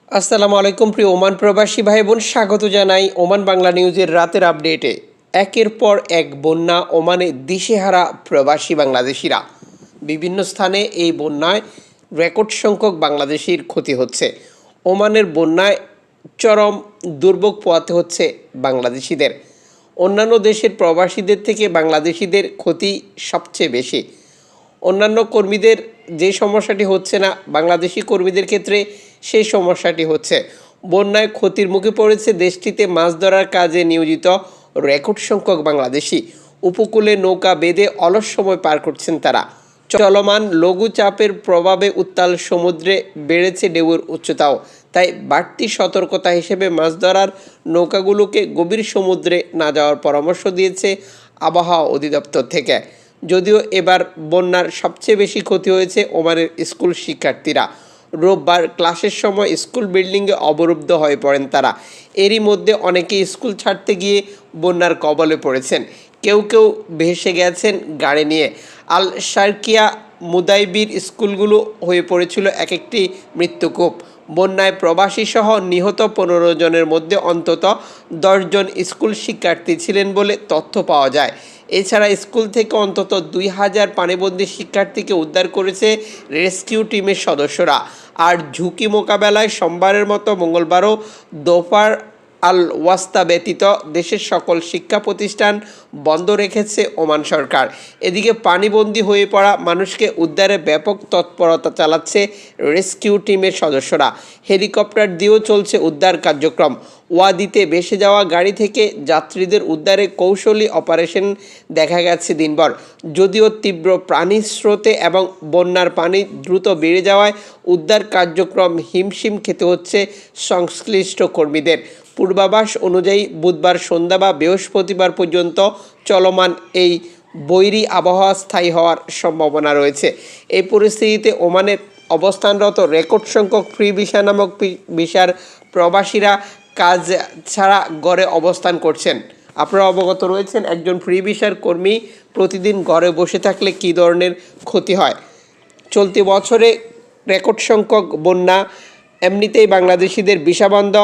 আসসালামু আলাইকুম প্রিয় ওমান প্রবাসী ভাই বোন, স্বাগত জানাই ওমান বাংলা নিউজের রাতের আপডেটে। একের পর এক বন্যা ওমানে দিশেহারা প্রবাসী বাংলাদেশিরা। বিভিন্ন স্থানে এই বন্যায় রেকর্ড সংখ্যক বাংলাদেশির ক্ষতি হচ্ছে। ওমানের বন্যায় চরম দুর্ভোগ পোহাতে হচ্ছে বাংলাদেশিদের। অন্যান্য দেশের প্রবাসীদের থেকে বাংলাদেশিদের ক্ষতি সবচেয়ে বেশি। অন্যান্য কর্মীদের যে সমস্যাটি হচ্ছে না, বাংলাদেশি কর্মীদের ক্ষেত্রে সেই সমস্যাটি হচ্ছে। বন্যায় ক্ষতির মুখে পড়েছে দেশটিতে মাছ ধরার কাজে নিয়োজিত রেকর্ড সংখ্যক বাংলাদেশি। উপকূলে নৌকা বেঁধে অলস সময় পার করছেন তারা। চলমান লঘুচাপের প্রভাবে উত্তাল সমুদ্রে বেড়েছে ঢেউয়ের উচ্চতাও। তাই বাড়তি সতর্কতা হিসেবে মাছ ধরার নৌকাগুলোকে গভীর সমুদ্রে না যাওয়ার পরামর্শ দিয়েছে আবহাওয়া অধিদপ্তর থেকে। যদিও এবার বন্যার সবচেয়ে বেশি ক্ষতি হয়েছে ওমানের স্কুল শিক্ষার্থীরা। রোববার ক্লাসের সময় স্কুল বিল্ডিংয়ে অবরুদ্ধ হয়ে পড়েন তারা। এরই মধ্যে অনেকেই স্কুল ছাড়তে গিয়ে বন্যার কবলে পড়েছেন। কেউ কেউ ভেসে গেছেন গাড়ি নিয়ে। আল শারকিয়া মুদাইবির স্কুলগুলো হয়ে পড়েছিল এক একটি মৃত্যুকূপ। বন্যায় প্রবাসী সহ নিহত 15 জনের মধ্যে অন্তত 10 জন স্কুল শিক্ষার্থী ছিলেন বলে তথ্য পাওয়া যায়। এছাড়া স্কুল থেকে অন্তত 2000 পানিবন্দী শিক্ষার্থীকে উদ্ধার করেছে রেস্কিউ টিমের সদস্যরা। আর ঝুঁকি মোকাবেলায় সোমবারের মতো মঙ্গলবারও দোফার আল ওয়াস্তা ব্যতীত দেশের সকল শিক্ষা প্রতিষ্ঠান বন্ধ রেখেছে ওমান সরকার। এদিকে পানিবন্দী হয়ে পড়া মানুষকে উদ্ধারে ব্যাপক তৎপরতা চালাচ্ছে রেস্কিউ টিমের সদস্যরা। হেলিকপ্টার দিয়েও চলছে উদ্ধার কার্যক্রম। ওয়াদিতে ভেসে যাওয়া গাড়ি থেকে যাত্রীদের উদ্ধারে কৌশলী অপারেশন দেখা গেছে দিনভর। যদিও তীব্র পানি স্রোতে এবং বন্যার পানি দ্রুত বেড়ে যাওয়ায় উদ্ধার কার্যক্রম হিমশিম খেতে হচ্ছে সংশ্লিষ্ট কর্মীদের। পূর্বাভাস অনুযায়ী বুধবার সন্ধ্যা বা বৃহস্পতিবার পর্যন্ত চলমান এই বৈরী আবহাওয়া স্থায়ী হওয়ার সম্ভাবনা রয়েছে। এই পরিস্থিতিতে ওমানের অবস্থানরত রেকর্ড সংখ্যক ফ্রি ভিসা নামক ভিসার প্রবাসীরা কাজ ছাড়া ঘরে অবস্থান করছেন। আপনারা অবগত রয়েছেন একজন ফ্রি ভিসার কর্মী প্রতিদিন ঘরে বসে থাকলে কী ধরনের ক্ষতি হয়। চলতি বছরে রেকর্ড সংখ্যক বন্যা, এমনিতেই বাংলাদেশিদের ভিসা বন্ধ,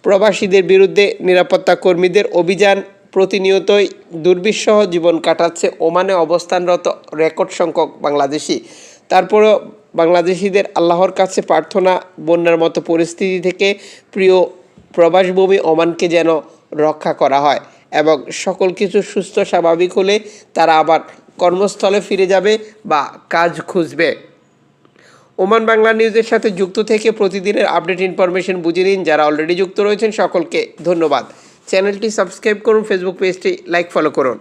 প্রবাসীদের বিরুদ্ধে নিরাপত্তা কর্মীদের অভিযান, প্রতিনিয়তই দুর্বিষহ জীবন কাটাচ্ছে ওমানে অবস্থানরত রেকর্ড সংখ্যক বাংলাদেশি। তারপরেও বাংলাদেশিদের আল্লাহর কাছে প্রার্থনা, বন্যার মতো পরিস্থিতি থেকে প্রিয় প্রবাসভূমি ওমানকে যেন রক্ষা করা হয় এবং সকল কিছু সুস্থ স্বাভাবিক হলে তারা আবার কর্মস্থলে ফিরে যাবে বা কাজ খুঁজবে। ওমান বাংলা নিউজের সাথে যুক্ত থেকে প্রতিদিনের আপডেট ইনফরমেশন বুঝে নিন। যারা অলরেডি যুক্ত রয়েছেন সকলকে ধন্যবাদ। চ্যানেলটি সাবস্ক্রাইব করুন, ফেসবুক পেজটি লাইক ফলো করুন।